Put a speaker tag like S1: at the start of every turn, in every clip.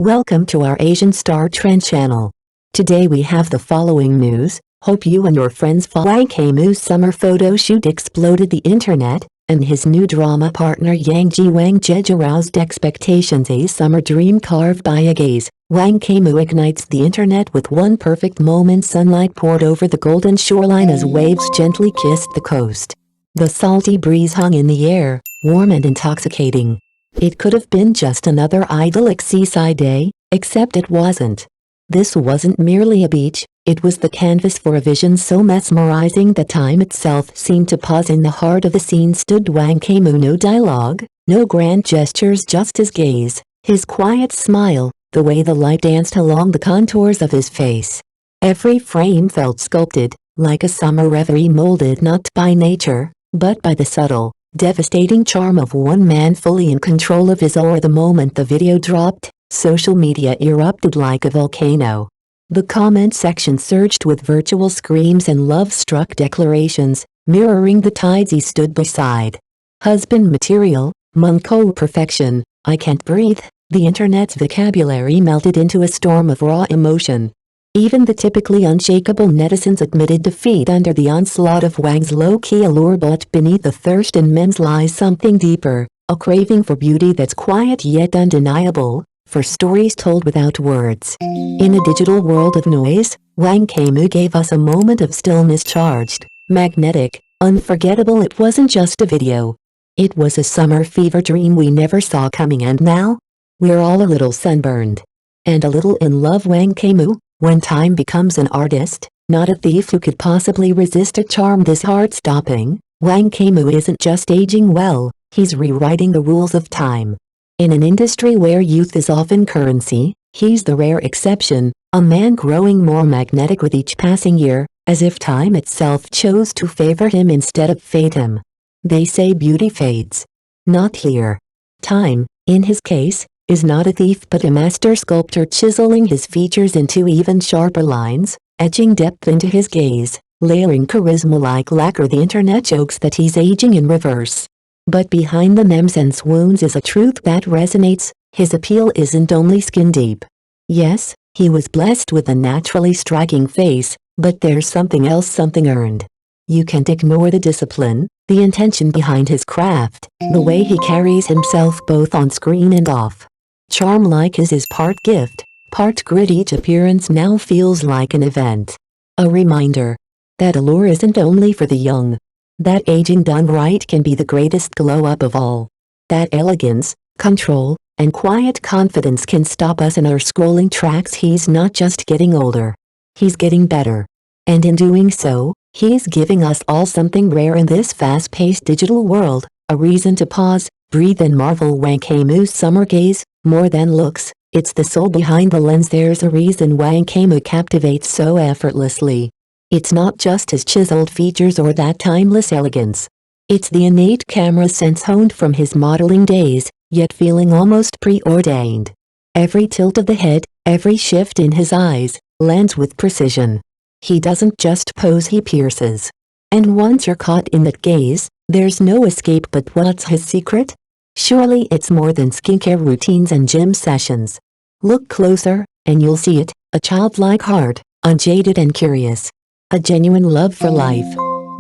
S1: Welcome to our Asian Star Trend channel. Today we have the following news. Hope you and your friends follow. Wang Kaimu's summer photo shoot exploded the internet, and his new drama partner Yang Ji aroused expectations. A summer dream carved by a gaze, Wang Kaimu ignites the internet with one perfect moment. Sunlight poured over the golden shoreline as waves gently kissed the coast. The salty breeze hung in the air, warm and intoxicating. It could have been just another idyllic seaside day, except it wasn't. This wasn't merely a beach, it was the canvas for a vision so mesmerizing that time itself seemed to pause. In the heart of the scene stood Wang Kaimu. No dialogue, no grand gestures, just his gaze, his quiet smile, the way the light danced along the contours of his face. Every frame felt sculpted, like a summer reverie molded not by nature, but by the subtle, devastating charm of one man fully in control of his aura. The moment the video dropped, social media erupted like a volcano. The comment section surged with virtual screams and love-struck declarations, mirroring the tides he stood beside. Husband material, Wang Ku perfection, I can't breathe. The internet's vocabulary melted into a storm of raw emotion. Even the typically unshakable netizens admitted defeat under the onslaught of Wang's low-key allure. But beneath the thirst in men lies something deeper, a craving for beauty that's quiet yet undeniable, for stories told without words. In a digital world of noise, Wang Kaimu gave us a moment of stillness, charged, magnetic, unforgettable. It wasn't just a video. It was a summer fever dream we never saw coming. And now, we're all a little sunburned. And a little in love. Wang Kaimu, when time becomes an artist, not a thief who could possibly resist a charm this heart-stopping, Wang Kaimu isn't just aging well, he's rewriting the rules of time. In an industry where youth is often currency, he's the rare exception, a man growing more magnetic with each passing year, as if time itself chose to favor him instead of fade him. They say beauty fades. Not here. Time, in his case, is not a thief but a master sculptor, chiseling his features into even sharper lines, etching depth into his gaze, layering charisma like lacquer. The internet jokes that he's aging in reverse. But behind the memes and swoons is a truth that resonates. His appeal isn't only skin deep. Yes, he was blessed with a naturally striking face, but there's something else, something earned. You can't ignore the discipline, the intention behind his craft, the way he carries himself both on screen and off. Charm like his is part gift, part grit. Each appearance now feels like an event. A reminder that allure isn't only for the young. That aging done right can be the greatest glow-up of all. That elegance, control, and quiet confidence can stop us in our scrolling tracks. He's not just getting older. He's getting better. And in doing so, he's giving us all something rare in this fast-paced digital world, a reason to pause, breathe and marvel. Wang Kaimu's summer gaze, more than looks, it's the soul behind the lens. There's a reason Wang Kaimu captivates so effortlessly. It's not just his chiseled features or that timeless elegance. It's the innate camera sense honed from his modeling days, yet feeling almost preordained. Every tilt of the head, every shift in his eyes, lands with precision. He doesn't just pose, he pierces. And once you're caught in that gaze, there's no escape. But what's his secret? Surely it's more than skincare routines and gym sessions. Look closer, and you'll see it, a childlike heart, unjaded and curious. A genuine love for life.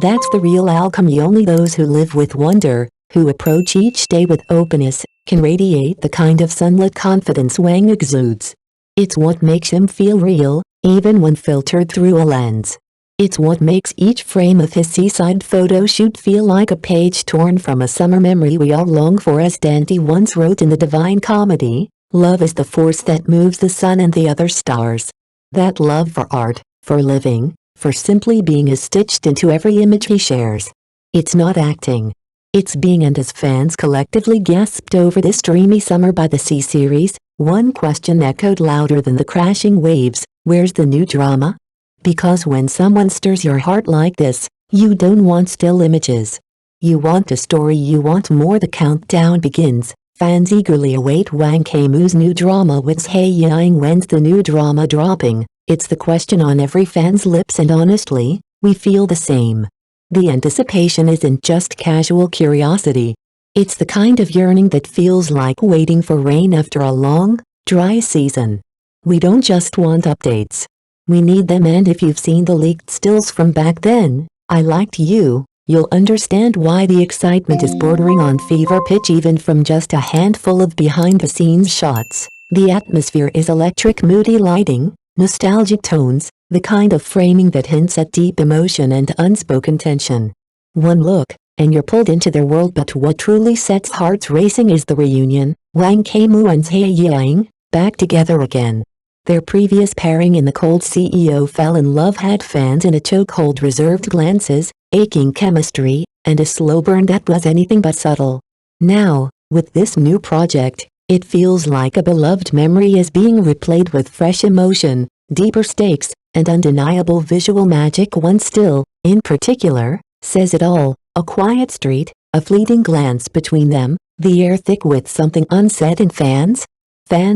S1: That's the real alchemy. Only those who live with wonder, who approach each day with openness, can radiate the kind of sunlit confidence Wang exudes. It's what makes him feel real, even when filtered through a lens. It's what makes each frame of his seaside photo shoot feel like a page torn from a summer memory we all long for. As Dante once wrote in the Divine Comedy, love is the force that moves the sun and the other stars. That love for art, for living, for simply being is stitched into every image he shares. It's not acting. It's being. And as fans collectively gasped over this dreamy Summer by the Sea series, one question echoed louder than the crashing waves: where's the new drama? Because when someone stirs your heart like this, you don't want still images. You want a story, you want more. The countdown begins. Fans eagerly await Wang Kaimu's new drama with Zhai Yiying. When's the new drama dropping? It's the question on every fan's lips, and honestly, we feel the same. The anticipation isn't just casual curiosity. It's the kind of yearning that feels like waiting for rain after a long, dry season. We don't just want updates. We need them, and if you've seen the leaked stills from back then, I liked you, you'll understand why the excitement is bordering on fever pitch even from just a handful of behind-the-scenes shots. The atmosphere is electric, moody lighting, nostalgic tones, the kind of framing that hints at deep emotion and unspoken tension. One look, and you're pulled into their world, but what truly sets hearts racing is the reunion. Wang Kaimu and Zhai Yiying, back together again. Their previous pairing in The Cold CEO Fell in Love had fans in a chokehold, reserved glances, aching chemistry, and a slow burn that was anything but subtle. Now, with this new project, it feels like a beloved memory is being replayed with fresh emotion, deeper stakes, and undeniable visual magic. One still, in particular, says it all: a quiet street, a fleeting glance between them, the air thick with something unsaid, and fans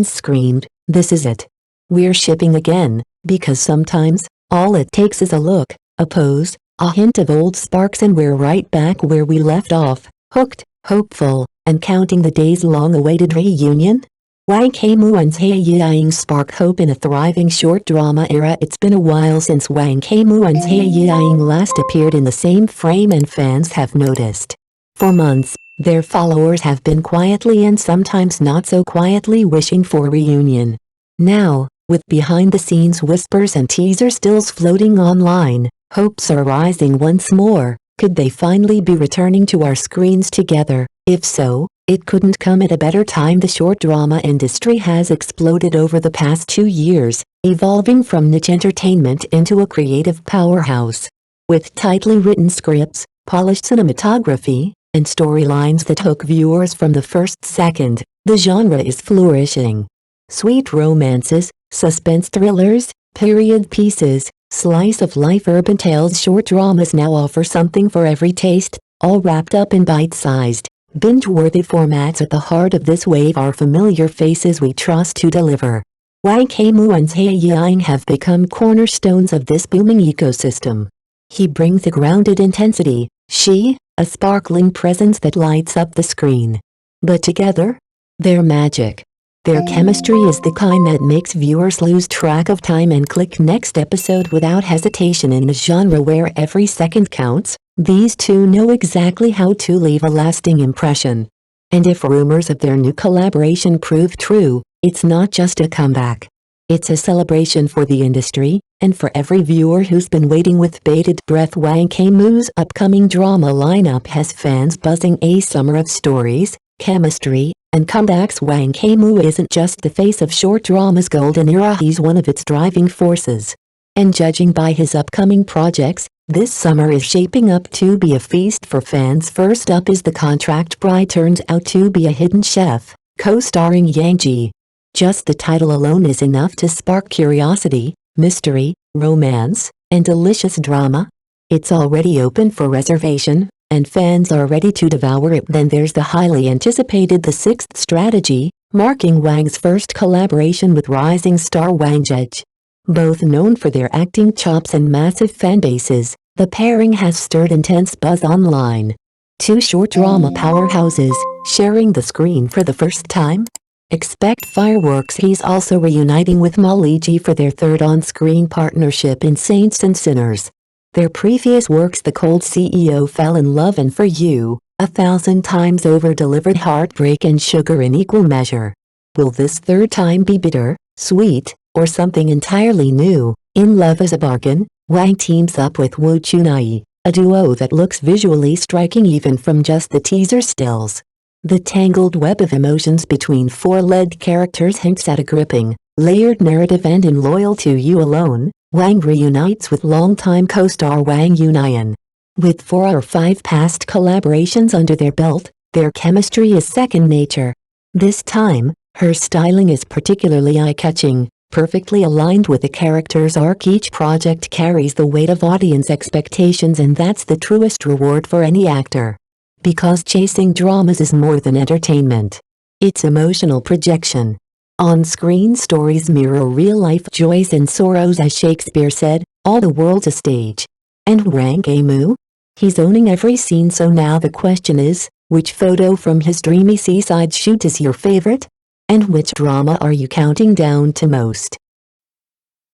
S1: screamed, "This is it. We're shipping again," because sometimes, all it takes is a look, a pose, a hint of old sparks, and we're right back where we left off, hooked, hopeful, and counting the days. Long-awaited reunion? Wang Kaimu and Zhai Yiying spark hope in a thriving short drama era. It's been a while since Wang Kaimu and Zhai Yiying last appeared in the same frame, and fans have noticed. For months, their followers have been quietly and sometimes not so quietly wishing for a reunion. Now, with behind-the-scenes whispers and teaser stills floating online, hopes are rising once more. Could they finally be returning to our screens together? If so, it couldn't come at a better time. The short drama industry has exploded over the past 2 years, evolving from niche entertainment into a creative powerhouse. With tightly written scripts, polished cinematography, and storylines that hook viewers from the first second, the genre is flourishing. Sweet romances, suspense thrillers, period pieces, slice-of-life urban tales, short dramas now offer something for every taste, all wrapped up in bite-sized, binge-worthy formats. At the heart of this wave are familiar faces we trust to deliver. Wang Kaimu and Zhai Yiying have become cornerstones of this booming ecosystem. He brings a grounded intensity, she, a sparkling presence that lights up the screen. But together, they're magic. Their chemistry is the kind that makes viewers lose track of time and click next episode without hesitation. In a genre where every second counts, these two know exactly how to leave a lasting impression. And if rumors of their new collaboration prove true, it's not just a comeback. It's a celebration for the industry, and for every viewer who's been waiting with bated breath. Wang Kaimu's upcoming drama lineup has fans buzzing: a summer of stories, chemistry, and comebacks. Wang Kaimu isn't just the face of short drama's golden era, he's one of its driving forces. And judging by his upcoming projects, this summer is shaping up to be a feast for fans. First up is The Contract Bride. Turns out to be a hidden chef, co-starring Yang Ji. Just the title alone is enough to spark curiosity, mystery, romance, and delicious drama. It's already open for reservation, and fans are ready to devour it. Then there's the highly anticipated The Sixth Strategy, marking Wang's first collaboration with rising star Wang Zhai. Both known for their acting chops and massive fan bases, the pairing has stirred intense buzz online. Two short drama powerhouses, sharing the screen for the first time? Expect fireworks. He's also reuniting with Molly G for their third on-screen partnership in Saints and Sinners. Their previous works The Cold CEO Fell in Love and For You, 1,000 Times Over delivered heartbreak and sugar in equal measure. Will this third time be bitter, sweet, or something entirely new? In Love as a Bargain, Wang teams up with Wu Chunai, a duo that looks visually striking even from just the teaser stills. The tangled web of emotions between four lead characters hints at a gripping, layered narrative, and in Loyal to You Alone, Wang reunites with longtime co-star Wang Yunyan. With 4 or 5 past collaborations under their belt, their chemistry is second nature. This time, her styling is particularly eye-catching, perfectly aligned with the character's arc. Each project carries the weight of audience expectations, and that's the truest reward for any actor. Because chasing dramas is more than entertainment. It's emotional projection. On-screen stories mirror real-life joys and sorrows. As Shakespeare said, all the world's a stage. And Wang Kaimu? He's owning every scene. So now the question is, which photo from his dreamy seaside shoot is your favorite? And which drama are you counting down to most?